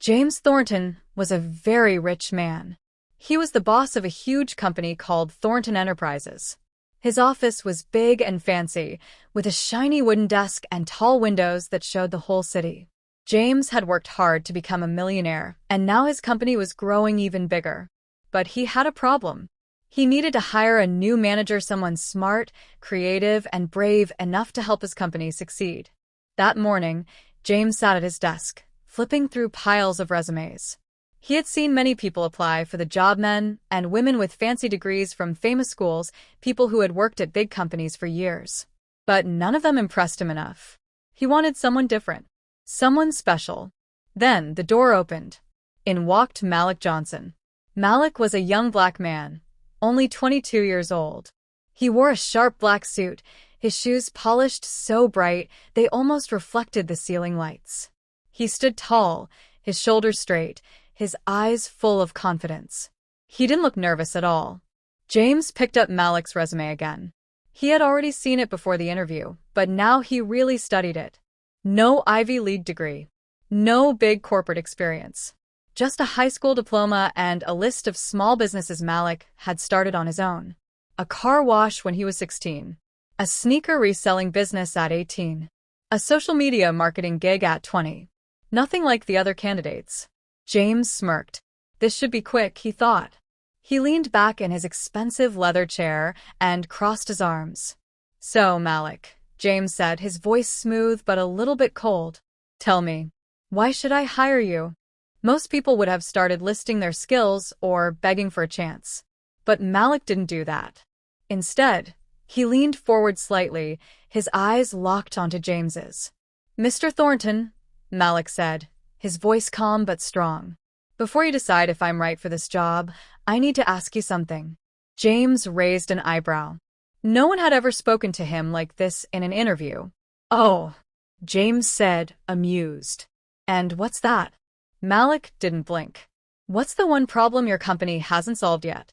James Thornton was a very rich man. He was the boss of a huge company called Thornton Enterprises. His office was big and fancy, with a shiny wooden desk and tall windows that showed the whole city. James had worked hard to become a millionaire, and now his company was growing even bigger. But he had a problem. He needed to hire a new manager, someone smart, creative, and brave enough to help his company succeed. That morning, James sat at his desk, flipping through piles of resumes. He had seen many people apply for the job, men and women with fancy degrees from famous schools, people who had worked at big companies for years. But none of them impressed him enough. He wanted someone different, someone special. Then the door opened. In walked Malik Johnson. Malik was a young black man, only 22 years old. He wore a sharp black suit, his shoes polished so bright they almost reflected the ceiling lights. He stood tall, his shoulders straight, his eyes full of confidence. He didn't look nervous at all. James picked up Malik's resume again. He had already seen it before the interview, but now he really studied it. No Ivy League degree. No big corporate experience. Just a high school diploma and a list of small businesses Malik had started on his own. A car wash when he was 16. A sneaker reselling business at 18. A social media marketing gig at 20. Nothing like the other candidates. James smirked. This should be quick, he thought. He leaned back in his expensive leather chair and crossed his arms. So, Malik, James said, his voice smooth but a little bit cold. Tell me, why should I hire you? Most people would have started listing their skills or begging for a chance. But Malik didn't do that. Instead, he leaned forward slightly, his eyes locked onto James's. Mr. Thornton, Malik said, his voice calm but strong. Before you decide if I'm right for this job, I need to ask you something. James raised an eyebrow. No one had ever spoken to him like this in an interview. Oh, James said, amused. And what's that? Malik didn't blink. What's the one problem your company hasn't solved yet?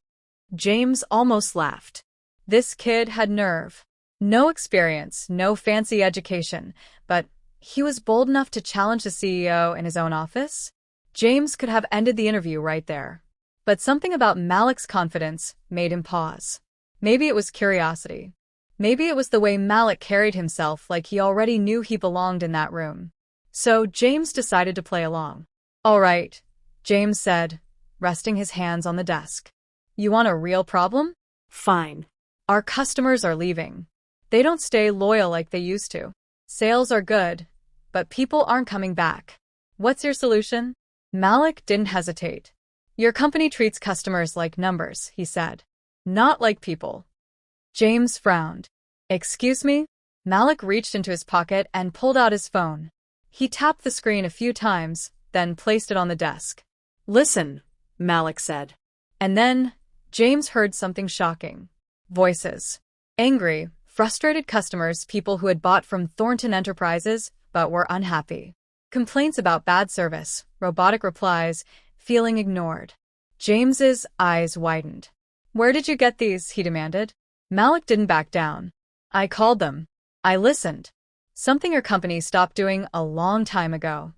James almost laughed. This kid had nerve. No experience, no fancy education, but he was bold enough to challenge the CEO in his own office? James could have ended the interview right there. But something about Malik's confidence made him pause. Maybe it was curiosity. Maybe it was the way Malik carried himself, like he already knew he belonged in that room. So James decided to play along. All right, James said, resting his hands on the desk. You want a real problem? Fine. Our customers are leaving. They don't stay loyal like they used to. Sales are good, but people aren't coming back. What's your solution? Malik didn't hesitate. Your company treats customers like numbers, he said. Not like people. James frowned. Excuse me? Malik reached into his pocket and pulled out his phone. He tapped the screen a few times, then placed it on the desk. Listen, Malik said. And then, James heard something shocking. Voices. Angry, frustrated customers, people who had bought from Thornton Enterprises but were unhappy. Complaints about bad service, robotic replies, feeling ignored. James's eyes widened. Where did you get these? He demanded. Malik didn't back down. I called them. I listened. Something your company stopped doing a long time ago.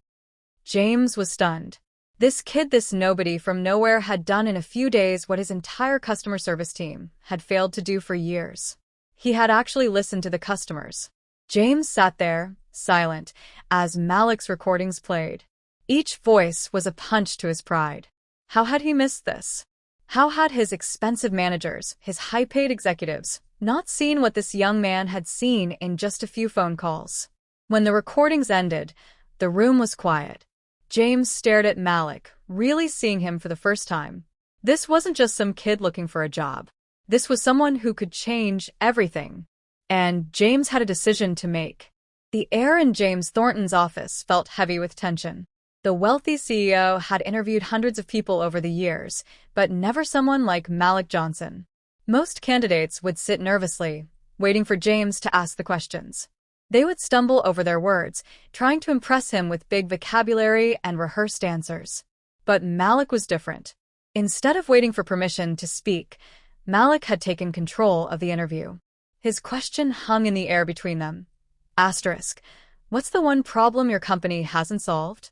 James was stunned. This kid, this nobody from nowhere, had done in a few days what his entire customer service team had failed to do for years. He had actually listened to the customers. James sat there, silent, as Malik's recordings played. Each voice was a punch to his pride. How had he missed this? How had his expensive managers, his high-paid executives, not seen what this young man had seen in just a few phone calls? When the recordings ended, the room was quiet. James stared at Malik, really seeing him for the first time. This wasn't just some kid looking for a job. This was someone who could change everything. And James had a decision to make. The air in James Thornton's office felt heavy with tension. The wealthy CEO had interviewed hundreds of people over the years, but never someone like Malik Johnson. Most candidates would sit nervously, waiting for James to ask the questions. They would stumble over their words, trying to impress him with big vocabulary and rehearsed answers. But Malik was different. Instead of waiting for permission to speak, Malik had taken control of the interview. His question hung in the air between them. Asterisk. What's the one problem your company hasn't solved?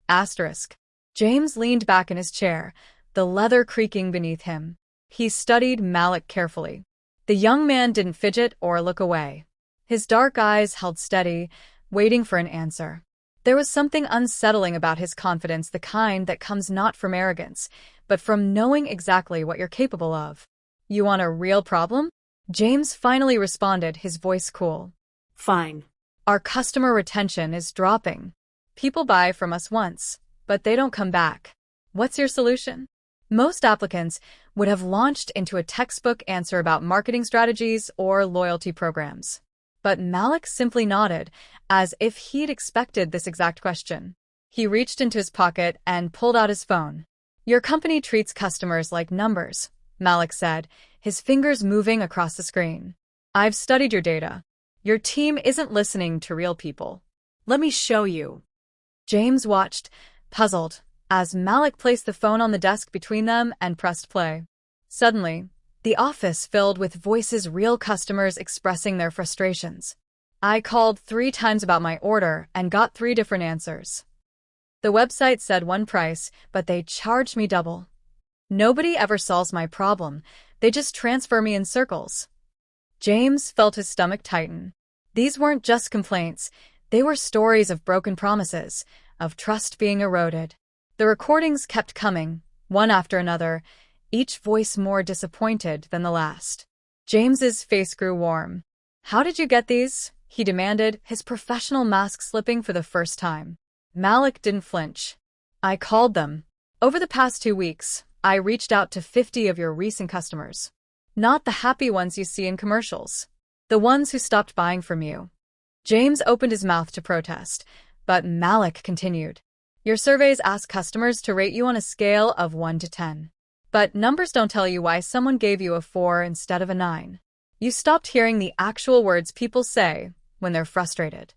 Asterisk. James leaned back in his chair, the leather creaking beneath him. He studied Malik carefully. The young man didn't fidget or look away. His dark eyes held steady, waiting for an answer. There was something unsettling about his confidence, the kind that comes not from arrogance, but from knowing exactly what you're capable of. "You want a real problem?" James finally responded, his voice cool. Fine. "Our customer retention is dropping. People buy from us once, but they don't come back. What's your solution?" Most applicants would have launched into a textbook answer about marketing strategies or loyalty programs. But Malik simply nodded, as if he'd expected this exact question. He reached into his pocket and pulled out his phone. "Your company treats customers like numbers," Malik said, his fingers moving across the screen. "I've studied your data. Your team isn't listening to real people. Let me show you." James watched, puzzled, as Malik placed the phone on the desk between them and pressed play. Suddenly, the office filled with voices, real customers expressing their frustrations. "I called 3 times about my order and got 3 different answers. The website said one price, but they charged me double. Nobody ever solves my problem. They just transfer me in circles." James felt his stomach tighten. These weren't just complaints. They were stories of broken promises, of trust being eroded. The recordings kept coming, one after another, each voice more disappointed than the last. James's face grew warm. "How did you get these?" he demanded, his professional mask slipping for the first time. Malik didn't flinch. "I called them. Over the past 2 weeks, I reached out to 50 of your recent customers. Not the happy ones you see in commercials. The ones who stopped buying from you." James opened his mouth to protest, but Malik continued. "Your surveys ask customers to rate you on a scale of 1 to 10. But numbers don't tell you why someone gave you a 4 instead of a 9. You stopped hearing the actual words people say when they're frustrated."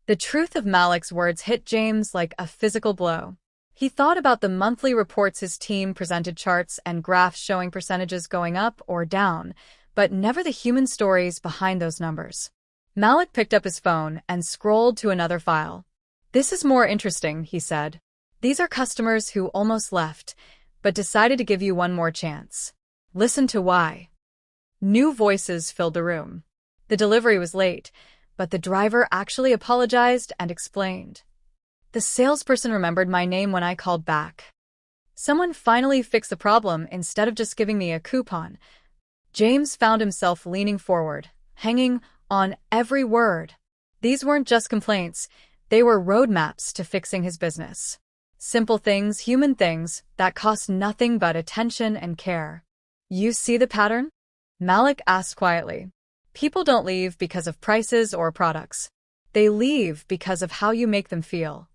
The truth of Malik's words hit James like a physical blow. He thought about the monthly reports his team presented, charts and graphs showing percentages going up or down, but never the human stories behind those numbers. Malik picked up his phone and scrolled to another file. "This is more interesting," he said. "These are customers who almost left, but decided to give you one more chance. Listen to why." New voices filled the room. The delivery was late, but the driver actually apologized and explained. "The salesperson remembered my name when I called back. Someone finally fixed the problem instead of just giving me a coupon." James found himself leaning forward, hanging on every word. These weren't just complaints. They were roadmaps to fixing his business. Simple things, human things, that cost nothing but attention and care. "You see the pattern?" Malik asked quietly. "People don't leave because of prices or products. They leave because of how you make them feel."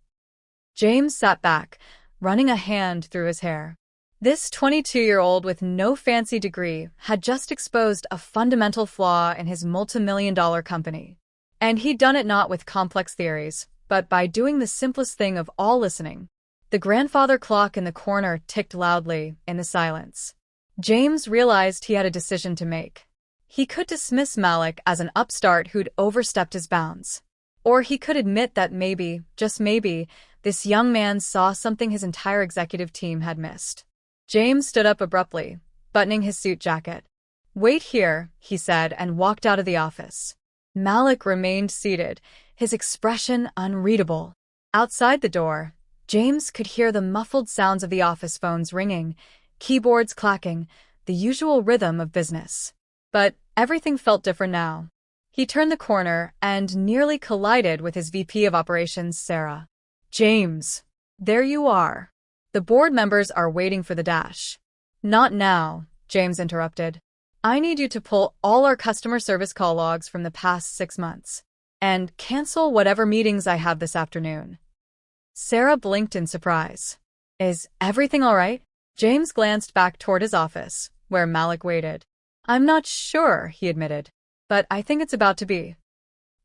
James sat back, running a hand through his hair. This 22-year-old with no fancy degree had just exposed a fundamental flaw in his multi-million-dollar company. And he'd done it not with complex theories, but by doing the simplest thing of all, listening. The grandfather clock in the corner ticked loudly in the silence. James realized he had a decision to make. He could dismiss Malik as an upstart who'd overstepped his bounds. Or he could admit that maybe, just maybe, this young man saw something his entire executive team had missed. James stood up abruptly, buttoning his suit jacket. "Wait here," he said, and walked out of the office. Malik remained seated, his expression unreadable. Outside the door, James could hear the muffled sounds of the office phones ringing, keyboards clacking, the usual rhythm of business. But everything felt different now. He turned the corner and nearly collided with his VP of Operations, Sarah. "James, there you are. The board members are waiting for the dash." "Not now," James interrupted. "I need you to pull all our customer service call logs from the past 6 months. And cancel whatever meetings I have this afternoon." Sarah blinked in surprise. "Is everything all right?" James glanced back toward his office, where Malik waited. "I'm not sure," he admitted, "but I think it's about to be."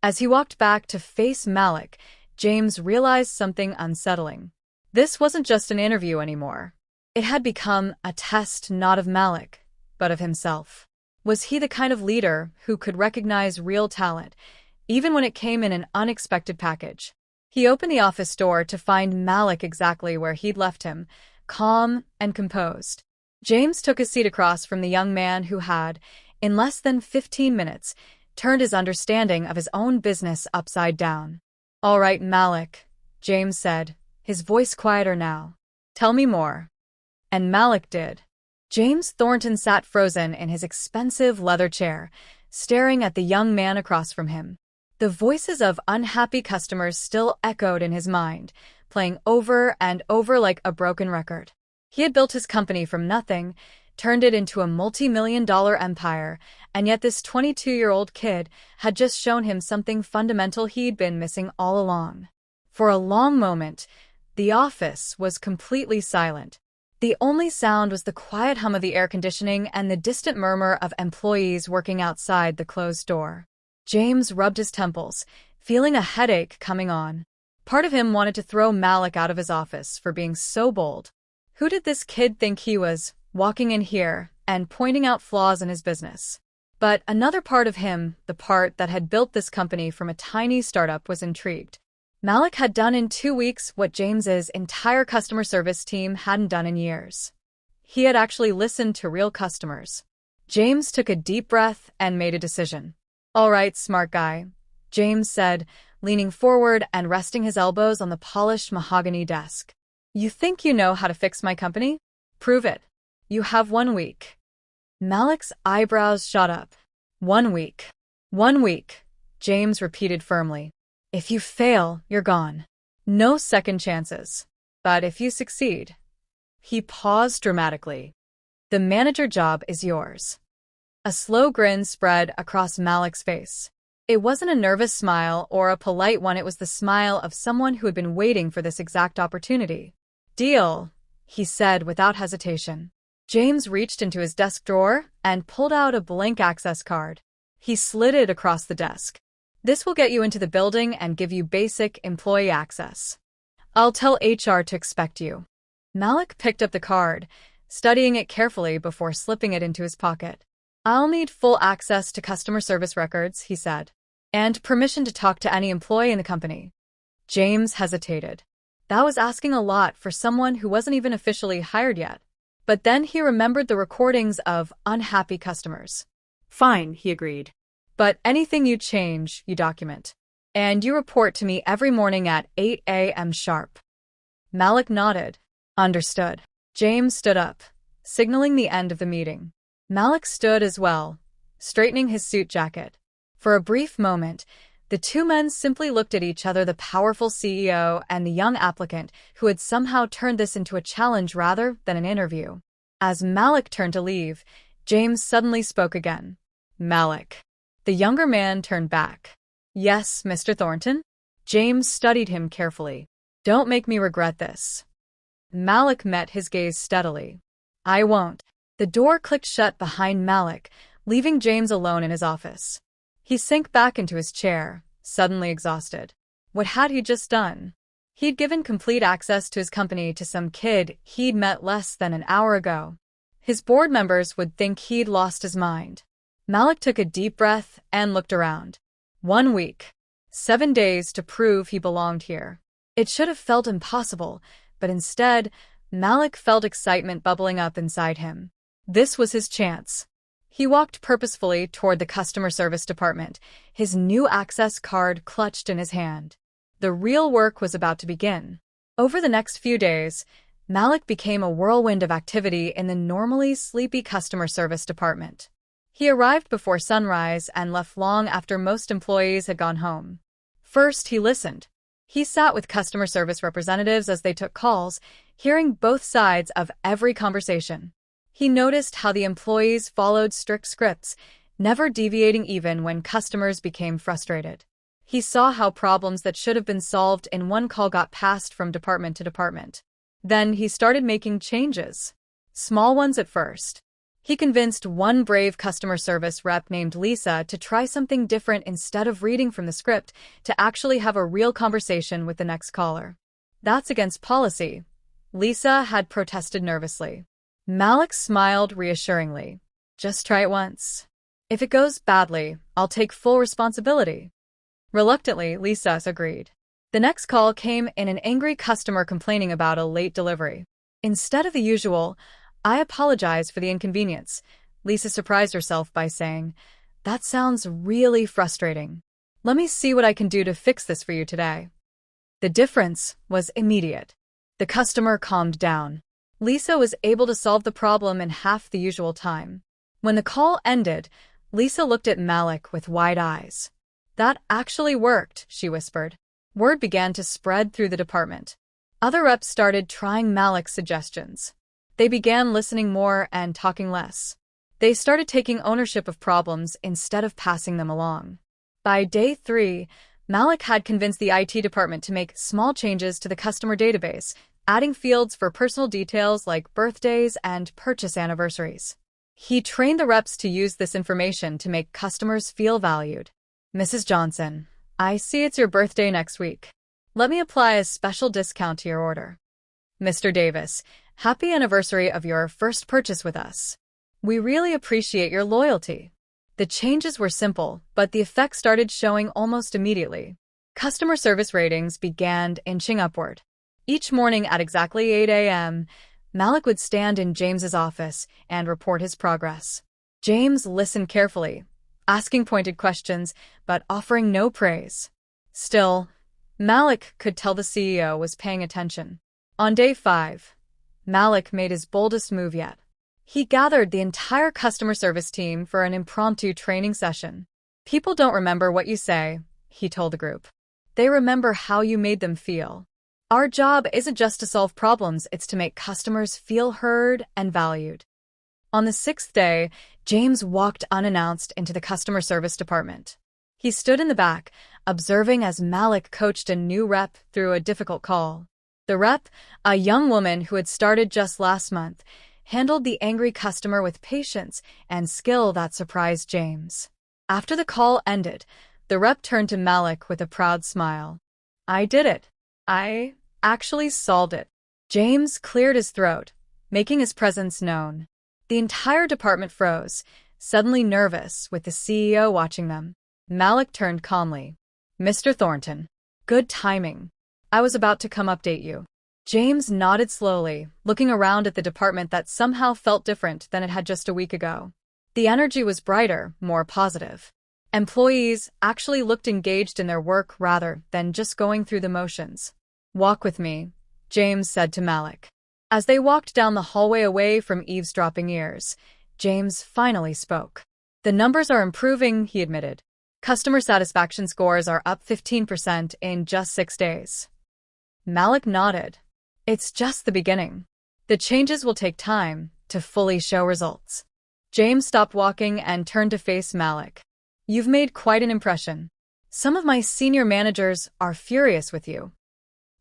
As he walked back to face Malik, James realized something unsettling. This wasn't just an interview anymore. It had become a test not of Malik, but of himself. Was he the kind of leader who could recognize real talent, even when it came in an unexpected package? He opened the office door to find Malik exactly where he'd left him, calm and composed. James took his seat across from the young man who had, in less than 15 minutes, turned his understanding of his own business upside down. "All right, Malik," James said, his voice quieter now. "Tell me more." And Malik did. James Thornton sat frozen in his expensive leather chair, staring at the young man across from him. The voices of unhappy customers still echoed in his mind, playing over and over like a broken record. He had built his company from nothing, turned it into a multi-million-dollar empire, and yet this 22-year-old kid had just shown him something fundamental he'd been missing all along. For a long moment, the office was completely silent. The only sound was the quiet hum of the air conditioning and the distant murmur of employees working outside the closed door. James rubbed his temples, feeling a headache coming on. Part of him wanted to throw Malik out of his office for being so bold. Who did this kid think he was, walking in here and pointing out flaws in his business? But another part of him, the part that had built this company from a tiny startup, was intrigued. Malik had done in 2 weeks what James's entire customer service team hadn't done in years. He had actually listened to real customers. James took a deep breath and made a decision. "All right, smart guy," James said, leaning forward and resting his elbows on the polished mahogany desk. "You think you know how to fix my company? Prove it. You have 1 week." Malik's eyebrows shot up. 1 week. 1 week, James repeated firmly. "If you fail, you're gone. No second chances. But if you succeed..." He paused dramatically. "The manager job is yours." A slow grin spread across Malik's face. It wasn't a nervous smile or a polite one, it was the smile of someone who had been waiting for this exact opportunity. "Deal," he said without hesitation. James reached into his desk drawer and pulled out a blank access card. He slid it across the desk. "This will get you into the building and give you basic employee access. I'll tell HR to expect you." Malik picked up the card, studying it carefully before slipping it into his pocket. "I'll need full access to customer service records," he said, "and permission to talk to any employee in the company." James hesitated. That was asking a lot for someone who wasn't even officially hired yet. But then he remembered the recordings of unhappy customers. "Fine," he agreed. "But anything you change, you document. And you report to me every morning at 8 a.m. sharp." Malik nodded. "Understood." James stood up, signaling the end of the meeting. Malik stood as well, straightening his suit jacket. For a brief moment, the two men simply looked at each other, the powerful CEO and the young applicant who had somehow turned this into a challenge rather than an interview. As Malik turned to leave, James suddenly spoke again. "Malik." The younger man turned back. "Yes, Mr. Thornton?" James studied him carefully. "Don't make me regret this." Malik met his gaze steadily. "I won't." The door clicked shut behind Malik, leaving James alone in his office. He sank back into his chair, suddenly exhausted. What had he just done? He'd given complete access to his company to some kid he'd met less than an hour ago. His board members would think he'd lost his mind. Malik took a deep breath and looked around. 1 week. 7 days to prove he belonged here. It should have felt impossible, but instead, Malik felt excitement bubbling up inside him. This was his chance. He walked purposefully toward the customer service department, his new access card clutched in his hand. The real work was about to begin. Over the next few days, Malik became a whirlwind of activity in the normally sleepy customer service department. He arrived before sunrise and left long after most employees had gone home. First, he listened. He sat with customer service representatives as they took calls, hearing both sides of every conversation. He noticed how the employees followed strict scripts, never deviating even when customers became frustrated. He saw how problems that should have been solved in one call got passed from department to department. Then he started making changes. Small ones at first. He convinced one brave customer service rep named Lisa to try something different. Instead of reading from the script, to actually have a real conversation with the next caller. "That's against policy," Lisa had protested nervously. Malik smiled reassuringly. "Just try it once. If it goes badly, I'll take full responsibility." Reluctantly, Lisa agreed. The next call came in an angry customer complaining about a late delivery. Instead of the usual, "I apologize for the inconvenience," Lisa surprised herself by saying, "That sounds really frustrating. Let me see what I can do to fix this for you today." The difference was immediate. The customer calmed down. Lisa was able to solve the problem in half the usual time. When the call ended, Lisa looked at Malik with wide eyes. "That actually worked," she whispered. Word began to spread through the department. Other reps started trying Malik's suggestions. They began listening more and talking less. They started taking ownership of problems instead of passing them along. By day 3, Malik had convinced the IT department to make small changes to the customer database, adding fields for personal details like birthdays and purchase anniversaries. He trained the reps to use this information to make customers feel valued. "Mrs. Johnson, I see it's your birthday next week. Let me apply a special discount to your order." "Mr. Davis, happy anniversary of your first purchase with us. We really appreciate your loyalty." The changes were simple, but the effect started showing almost immediately. Customer service ratings began inching upward. Each morning at exactly 8 a.m., Malik would stand in James's office and report his progress. James listened carefully, asking pointed questions, but offering no praise. Still, Malik could tell the CEO was paying attention. On day 5, Malik made his boldest move yet. He gathered the entire customer service team for an impromptu training session. "People don't remember what you say," he told the group. "They remember how you made them feel. Our job isn't just to solve problems, it's to make customers feel heard and valued." On the 6th day, James walked unannounced into the customer service department. He stood in the back, observing as Malik coached a new rep through a difficult call. The rep, a young woman who had started just last month, handled the angry customer with patience and skill that surprised James. After the call ended, the rep turned to Malik with a proud smile. "I did it. I actually solved it." James cleared his throat, making his presence known. The entire department froze, suddenly nervous with the CEO watching them. Malik turned calmly. "Mr. Thornton, good timing. I was about to come update you." James nodded slowly, looking around at the department that somehow felt different than it had just a week ago. The energy was brighter, more positive. Employees actually looked engaged in their work rather than just going through the motions. "Walk with me," James said to Malik. As they walked down the hallway away from eavesdropping ears, James finally spoke. "The numbers are improving," he admitted. "Customer satisfaction scores are up 15% in just 6 days." Malik nodded. "It's just the beginning. The changes will take time to fully show results." James stopped walking and turned to face Malik. "You've made quite an impression. Some of my senior managers are furious with you."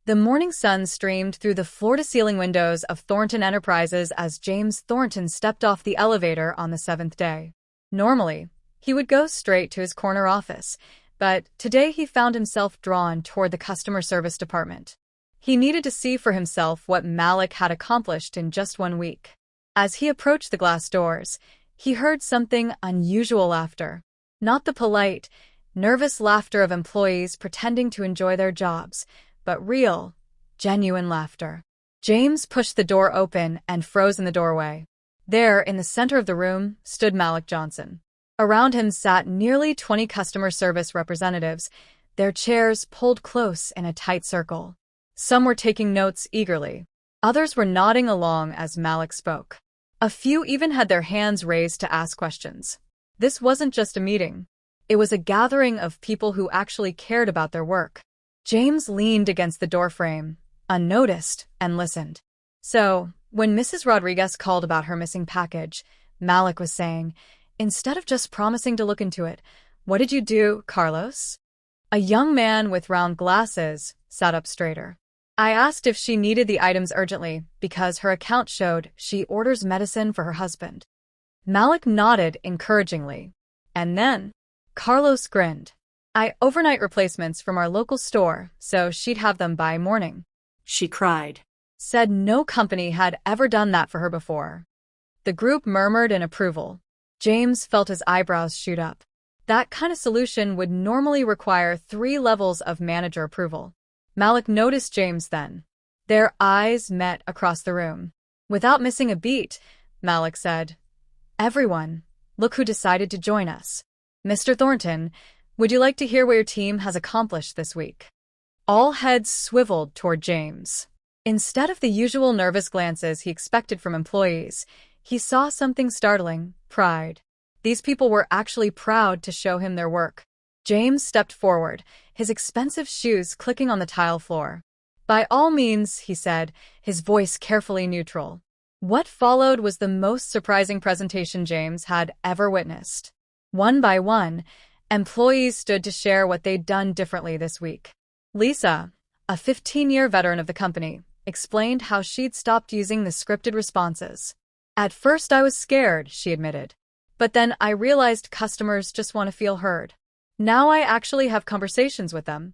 The morning sun streamed through the floor-to-ceiling windows of Thornton Enterprises as James Thornton stepped off the elevator on the 7th day. Normally, he would go straight to his corner office, but today he found himself drawn toward the customer service department. He needed to see for himself what Malik had accomplished in just 1 week. As he approached the glass doors, he heard something unusual laughter. Not the polite, nervous laughter of employees pretending to enjoy their jobs, but real, genuine laughter. James pushed the door open and froze in the doorway. There, in the center of the room, stood Malik Johnson. Around him sat nearly 20 customer service representatives, their chairs pulled close in a tight circle. Some were taking notes eagerly. Others were nodding along as Malik spoke. A few even had their hands raised to ask questions. This wasn't just a meeting. It was a gathering of people who actually cared about their work. James leaned against the doorframe, unnoticed, and listened. "So, when Mrs. Rodriguez called about her missing package," Malik was saying, "instead of just promising to look into it, what did you do, Carlos?" A young man with round glasses sat up straighter. "I asked if she needed the items urgently because her account showed she orders medicine for her husband." Malik nodded encouragingly. "And then?" Carlos grinned. "I overnight replacements from our local store, so she'd have them by morning." She cried. Said no company had ever done that for her before. The group murmured in approval. James felt his eyebrows shoot up. That kind of solution would normally require 3 levels of manager approval. Malik noticed James then. Their eyes met across the room. Without missing a beat, Malik said, "Everyone, look who decided to join us. Mr. Thornton, would you like to hear what your team has accomplished this week?" All heads swiveled toward James. Instead of the usual nervous glances he expected from employees, he saw something startling: pride. These people were actually proud to show him their work. James stepped forward, his expensive shoes clicking on the tile floor. "By all means," he said, his voice carefully neutral. What followed was the most surprising presentation James had ever witnessed. One by one, employees stood to share what they'd done differently this week. Lisa, a 15-year veteran of the company, explained how she'd stopped using the scripted responses. "At first I was scared," she admitted. "But then I realized customers just want to feel heard. Now I actually have conversations with them."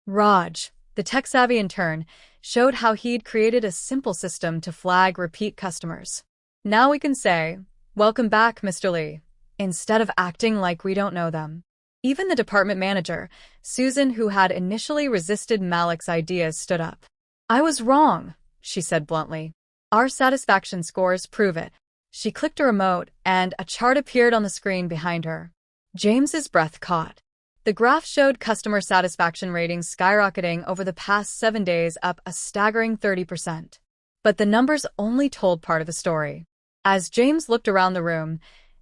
Raj, the tech-savvy intern, showed how he'd created a simple system to flag repeat customers. "Now we can say, 'Welcome back, Mr. Lee,' instead of acting like we don't know them." Even the department manager, Susan, who had initially resisted Malik's ideas, stood up. "I was wrong," she said bluntly. "Our satisfaction scores prove it." She clicked a remote, and a chart appeared on the screen behind her. James's breath caught. The graph showed customer satisfaction ratings skyrocketing over the past 7 days, up a staggering 30%. But the numbers only told part of the story. As James looked around the room,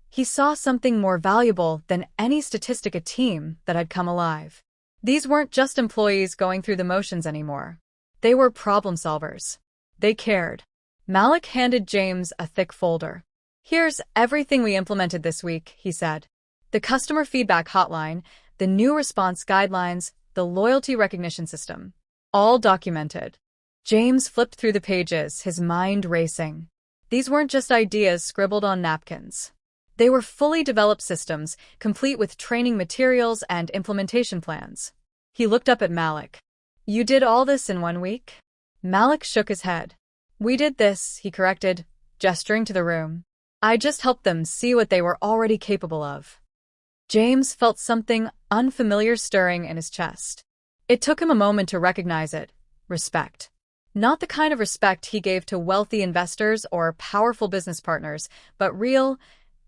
he saw something more valuable than any statistic: a team that had come alive. These weren't just employees going through the motions anymore. They were problem solvers. They cared. Malik handed James a thick folder. "Here's everything we implemented this week," he said. "The customer feedback hotline, the new response guidelines, the loyalty recognition system. All documented." James flipped through the pages, his mind racing. These weren't just ideas scribbled on napkins. They were fully developed systems, complete with training materials and implementation plans. He looked up at Malik. "You did all this in 1 week?" Malik shook his head. "We did this," he corrected, gesturing to the room. "I just helped them see what they were already capable of." James felt something unfamiliar stirring in his chest. It took him a moment to recognize it: respect. Not the kind of respect he gave to wealthy investors or powerful business partners, but real,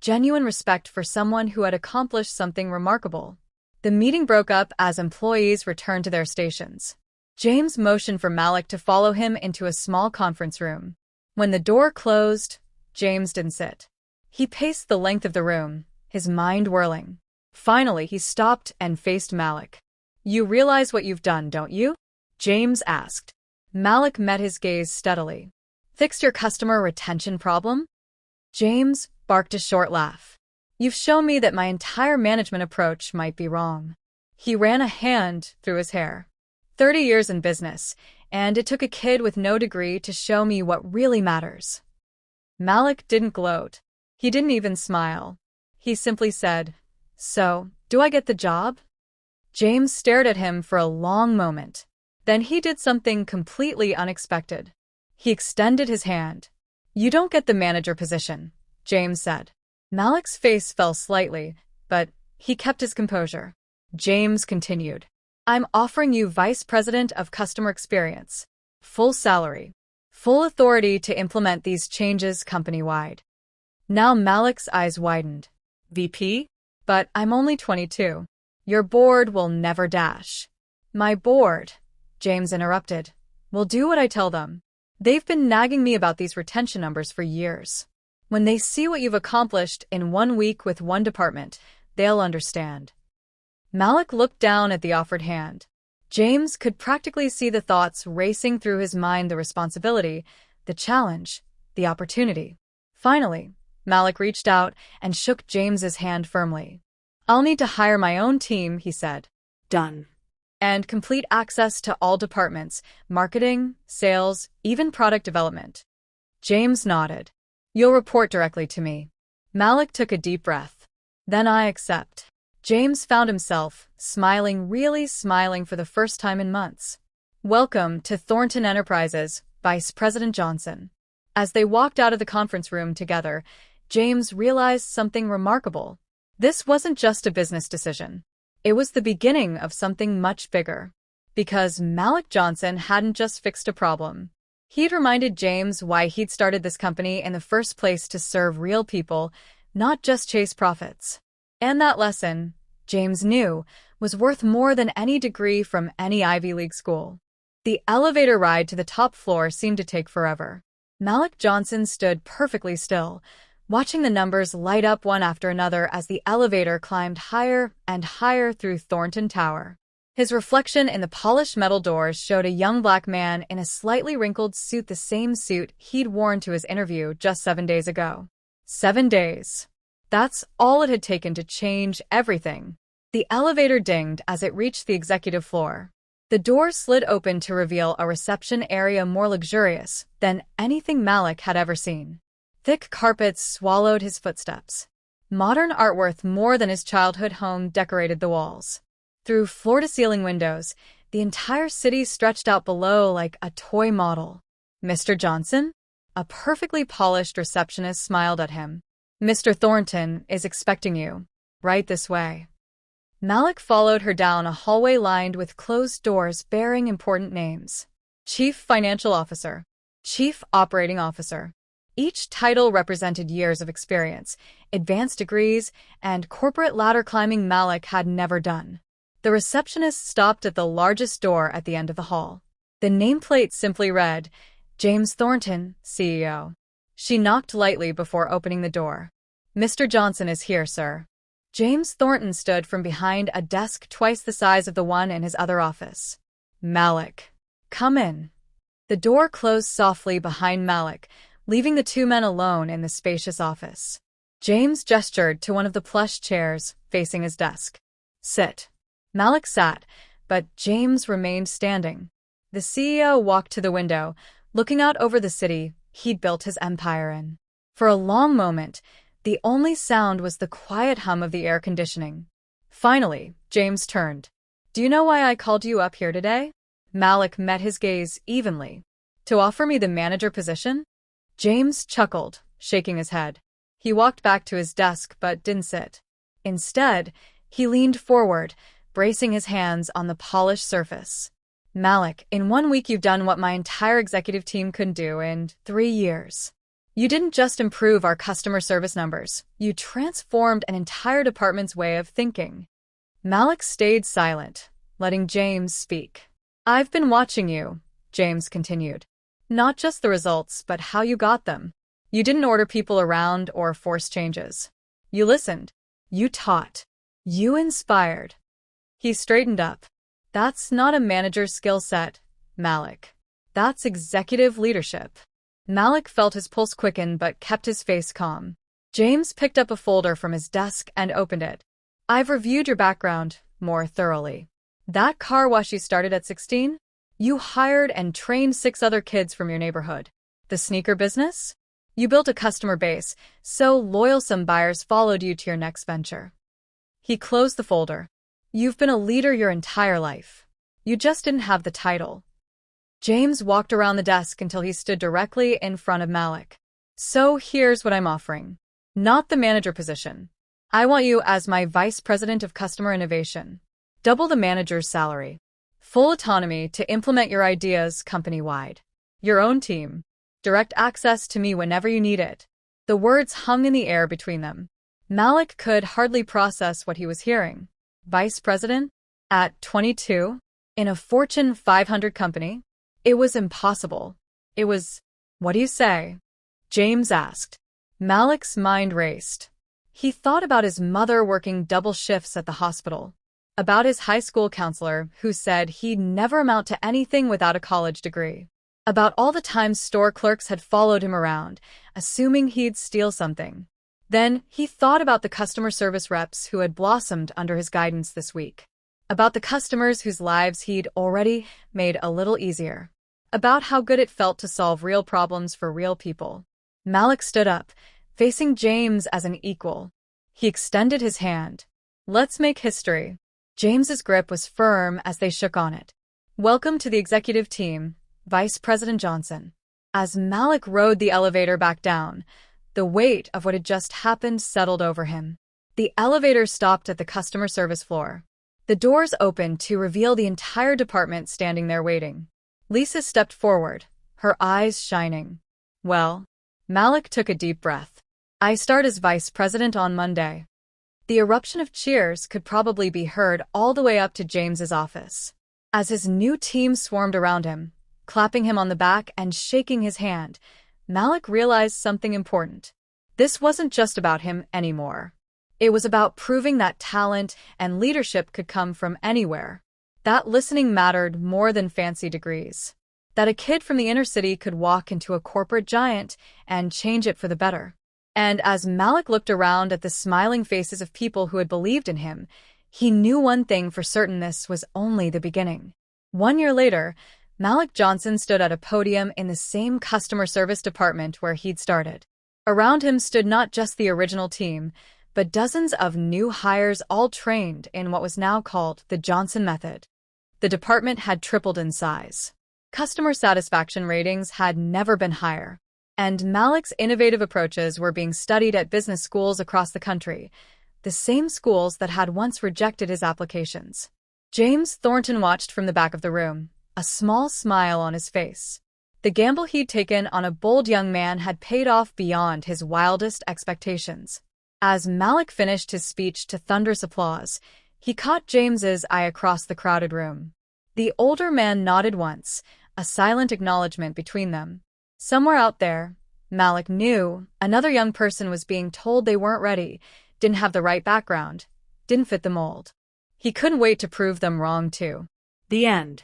genuine respect for someone who had accomplished something remarkable. The meeting broke up as employees returned to their stations. James motioned for Malik to follow him into a small conference room. When the door closed, James didn't sit. He paced the length of the room, his mind whirling. Finally, he stopped and faced Malik. "You realize what you've done, don't you?" James asked. Malik met his gaze steadily. "Fixed your customer retention problem?" James barked a short laugh. "You've shown me that my entire management approach might be wrong." He ran a hand through his hair. 30 years in business, and it took a kid with no degree to show me what really matters." Malik didn't gloat. He didn't even smile. He simply said, "So, do I get the job?" James stared at him for a long moment. Then he did something completely unexpected. He extended his hand. "You don't get the manager position," James said. Malik's face fell slightly, but he kept his composure. James continued, "I'm offering you Vice President of Customer Experience. Full salary. Full authority to implement these changes company-wide." Now Malik's eyes widened. "VP? But I'm only 22. Your board will never dash." "My board," James interrupted, "will do what I tell them. They've been nagging me about these retention numbers for years. When they see what you've accomplished in 1 week with one department, they'll understand." Malik looked down at the offered hand. James could practically see the thoughts racing through his mind: the responsibility, the challenge, the opportunity. Finally, Malik reached out and shook James's hand firmly. "I'll need to hire my own team," he said. "Done. And complete access to all departments: marketing, sales, even product development." James nodded. "You'll report directly to me." Malik took a deep breath. "Then I accept." James found himself smiling, really smiling for the first time in months. "Welcome to Thornton Enterprises, Vice President Johnson." As they walked out of the conference room together, James realized something remarkable. This wasn't just a business decision. It was the beginning of something much bigger. Because Malik Johnson hadn't just fixed a problem. He'd reminded James why he'd started this company in the first place, to serve real people, not just chase profits. And that lesson, James knew, was worth more than any degree from any Ivy League school. The elevator ride to the top floor seemed to take forever. Malik Johnson stood perfectly still, watching the numbers light up one after another as the elevator climbed higher and higher through Thornton Tower. His reflection in the polished metal doors showed a young black man in a slightly wrinkled suit, the same suit he'd worn to his interview just 7 days ago. 7 days. That's all it had taken to change everything. The elevator dinged as it reached the executive floor. The door slid open to reveal a reception area more luxurious than anything Malik had ever seen. Thick carpets swallowed his footsteps. Modern art worth more than his childhood home decorated the walls. Through floor-to-ceiling windows, the entire city stretched out below like a toy model. "Mr. Johnson?" A perfectly polished receptionist smiled at him. "Mr. Thornton is expecting you. Right this way." Malik followed her down a hallway lined with closed doors bearing important names. Chief Financial Officer, Chief Operating Officer. Each title represented years of experience, advanced degrees, and corporate ladder climbing Malik had never done. The receptionist stopped at the largest door at the end of the hall. The nameplate simply read, "James Thornton, CEO." She knocked lightly before opening the door. "Mr. Johnson is here, sir." James Thornton stood from behind a desk twice the size of the one in his other office. "Malik, come in." The door closed softly behind Malik, leaving the two men alone in the spacious office. James gestured to one of the plush chairs facing his desk. "Sit." Malik sat, but James remained standing. The CEO walked to the window, looking out over the city he'd built his empire in. For a long moment, the only sound was the quiet hum of the air conditioning. Finally, James turned. "Do you know why I called you up here today?" Malik met his gaze evenly. "To offer me the manager position?" James chuckled, shaking his head. He walked back to his desk but didn't sit. Instead, he leaned forward, bracing his hands on the polished surface. "Malik, in 1 week you've done what my entire executive team couldn't do in 3 years. You didn't just improve our customer service numbers, you transformed an entire department's way of thinking." Malik stayed silent, letting James speak. "I've been watching you," James continued. "Not just the results, but how you got them. You didn't order people around or force changes. You listened. You taught. You inspired." He straightened up. "That's not a manager's skill set, Malik. That's executive leadership." Malik felt his pulse quicken but kept his face calm. James picked up a folder from his desk and opened it. "I've reviewed your background more thoroughly. That car wash you started at 16? You hired and trained 6 other kids from your neighborhood. The sneaker business? You built a customer base so loyal some buyers followed you to your next venture." He closed the folder. "You've been a leader your entire life. You just didn't have the title." James walked around the desk until he stood directly in front of Malik. "So here's what I'm offering. Not the manager position. I want you as my vice president of customer innovation. Double the manager's salary. Full autonomy to implement your ideas company-wide. Your own team. Direct access to me whenever you need it." The words hung in the air between them. Malik could hardly process what he was hearing. Vice president? At 22? In a Fortune 500 company? It was impossible. It was, "What do you say?" James asked. Malik's mind raced. He thought about his mother working double shifts at the hospital, about his high school counselor who said he'd never amount to anything without a college degree, about all the times store clerks had followed him around, assuming he'd steal something. Then he thought about the customer service reps who had blossomed under his guidance this week, about the customers whose lives he'd already made a little easier, about how good it felt to solve real problems for real people. Malik stood up, facing James as an equal. He extended his hand. "Let's make history." James's grip was firm as they shook on it. "Welcome to the executive team, Vice President Johnson." As Malik rode the elevator back down, the weight of what had just happened settled over him. The elevator stopped at the customer service floor. The doors opened to reveal the entire department standing there waiting. Lisa stepped forward, her eyes shining. "Well," Malik took a deep breath. "I start as vice president on Monday." The eruption of cheers could probably be heard all the way up to James's office. As his new team swarmed around him, clapping him on the back and shaking his hand, Malik realized something important. This wasn't just about him anymore. It was about proving that talent and leadership could come from anywhere. That listening mattered more than fancy degrees. That a kid from the inner city could walk into a corporate giant and change it for the better. And as Malik looked around at the smiling faces of people who had believed in him, he knew one thing for certain: this was only the beginning. 1 year later, Malik Johnson stood at a podium in the same customer service department where he'd started. Around him stood not just the original team, but dozens of new hires, all trained in what was now called the Johnson method. The department had tripled in size. Customer satisfaction ratings had never been higher. And Malik's innovative approaches were being studied at business schools across the country, the same schools that had once rejected his applications. James Thornton watched from the back of the room, a small smile on his face. The gamble he'd taken on a bold young man had paid off beyond his wildest expectations. As Malik finished his speech to thunderous applause, he caught James's eye across the crowded room. The older man nodded once, a silent acknowledgement between them. Somewhere out there, Malik knew, another young person was being told they weren't ready, didn't have the right background, didn't fit the mold. He couldn't wait to prove them wrong too. The end.